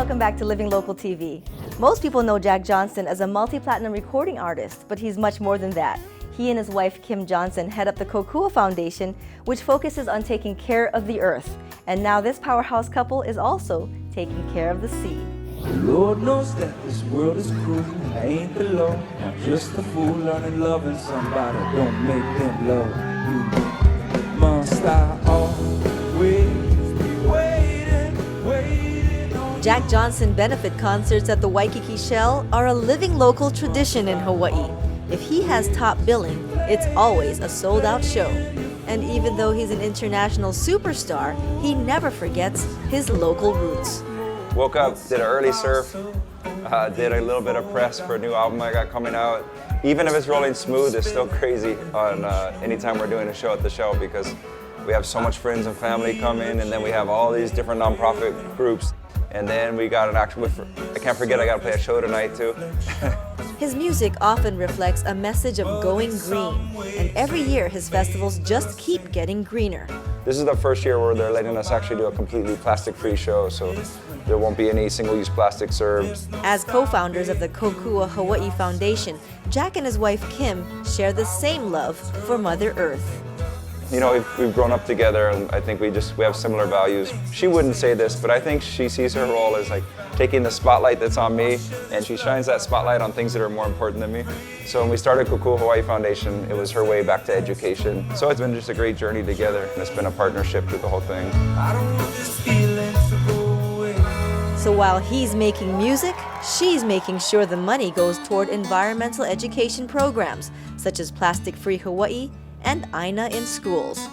Welcome back to Living Local TV. Most people know Jack Johnson as a multi-platinum recording artist, but he's much more than that. He and his wife Kim Johnson head up the Kokua Foundation, which focuses on taking care of the earth. And now this powerhouse couple is also taking care of the sea. The Lord knows that this world is cruel. I ain't the law. I'm just a fool learning loving somebody. Don't make them love you. Must I always be waiting on Jack Johnson benefit concerts at the Waikiki Shell are a living local tradition in Hawaii. If he has top billing, it's always a sold-out show. And even though he's an international superstar, he never forgets his local roots. Woke up, did an early surf, did a little bit of press for a new album I got coming out. Even if it's rolling smooth, it's still crazy on anytime we're doing a show at the Shell because we have so much friends and family coming, and then we have all these different nonprofit groups. And then we got an actual, I can't forget I got to play a show tonight too. His music often reflects a message of going green, and every year his festivals just keep getting greener. This is the first year where they're letting us actually do a completely plastic-free show, so there won't be any single-use plastic served. As co-founders of the Kokua Hawaii Foundation, Jack and his wife Kim share the same love for Mother Earth. You know, we've grown up together, and I think we have similar values. She wouldn't say this, but I think she sees her role as like taking the spotlight that's on me, and she shines that spotlight on things that are more important than me. So when we started Kokua Hawaii Foundation, it was her way back to education. So it's been just a great journey together, and it's been a partnership through the whole thing. I don't want this feeling to go away. So while he's making music, she's making sure the money goes toward environmental education programs, such as Plastic Free Hawaii and Aina in schools.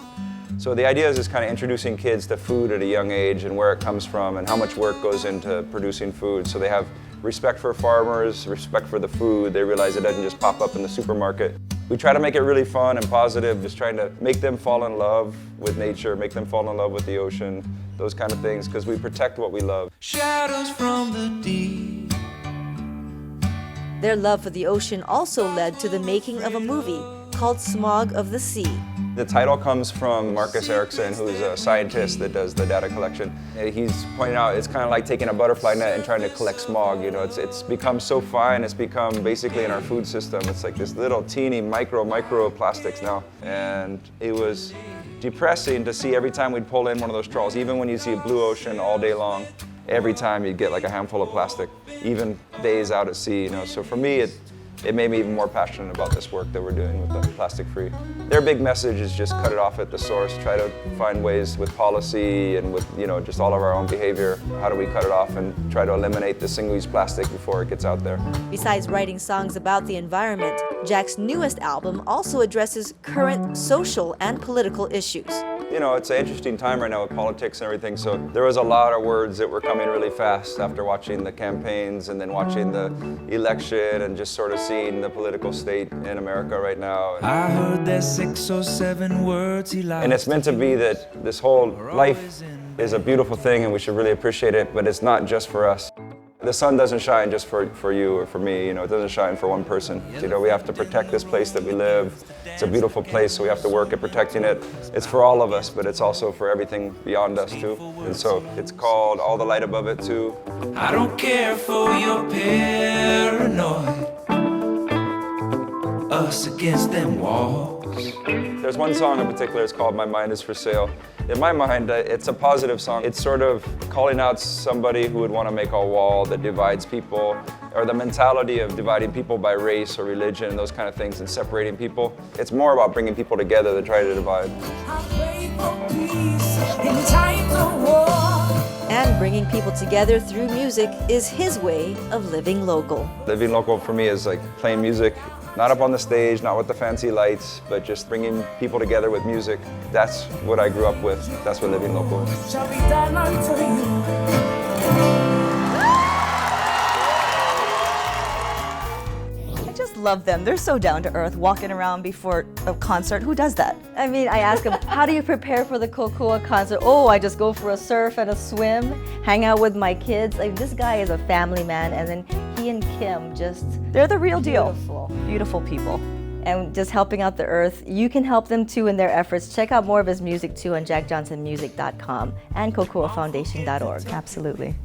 So the idea is just kind of introducing kids to food at a young age and where it comes from and how much work goes into producing food. So they have respect for farmers, respect for the food. They realize it doesn't just pop up in the supermarket. We try to make it really fun and positive, just trying to make them fall in love with nature, make them fall in love with the ocean, those kind of things, because we protect what we love. Shadows from the deep. Their love for the ocean also led to the making of a movie called Smog of the Sea. The title comes from Marcus Erickson, who's a scientist that does the data collection. He's pointing out it's kind of like taking a butterfly net and trying to collect smog. You know, it's become so fine, it's become basically in our food system. It's like this little teeny micro plastics now. And it was depressing to see every time we'd pull in one of those trawls, even when you see a blue ocean all day long, every time you'd get like a handful of plastic, even days out at sea, you know. So for me, it made me even more passionate about this work that we're doing with the plastic free. Their big message is just cut it off at the source, try to find ways with policy and with, you know, just all of our own behavior. How do we cut it off and try to eliminate the single-use plastic before it gets out there? Besides writing songs about the environment, Jack's newest album also addresses current social and political issues. You know, it's an interesting time right now with politics and everything, so there was a lot of words that were coming really fast after watching the campaigns and then watching the election and just sort of seeing the political state in America right now. I heard there's 6 or 7 words he liked. And it's meant to be that this whole life is a beautiful thing and we should really appreciate it, but it's not just for us. The sun doesn't shine just for you or for me, you know, it doesn't shine for one person. You know, we have to protect this place that we live. It's a beautiful place, so we have to work at protecting it. It's for all of us, but it's also for everything beyond us too. And so it's called All the Light Above It too. I don't care for your paranoid. Us against them walls. There's one song in particular, it's called My Mind Is For Sale. In my mind, it's a positive song. It's sort of calling out somebody who would want to make a wall that divides people, or the mentality of dividing people by race or religion and those kind of things and separating people. It's more about bringing people together than trying to divide. And bringing people together through music is his way of living local. Living local for me is like playing music, not up on the stage, not with the fancy lights, but just bringing people together with music. That's what I grew up with. That's what living local is. Shall be done unto you. I just love them. They're so down to earth, walking around before a concert. Who does that? I mean, I ask him, how do you prepare for the Kokua concert? Oh, I just go for a surf and a swim, hang out with my kids. Like, this guy is a family man, and then he and Kim They're the real deal. beautiful. Beautiful people. And just helping out the earth. You can help them too in their efforts. Check out more of his music too on jackjohnsonmusic.com and kokuafoundation.org. Absolutely.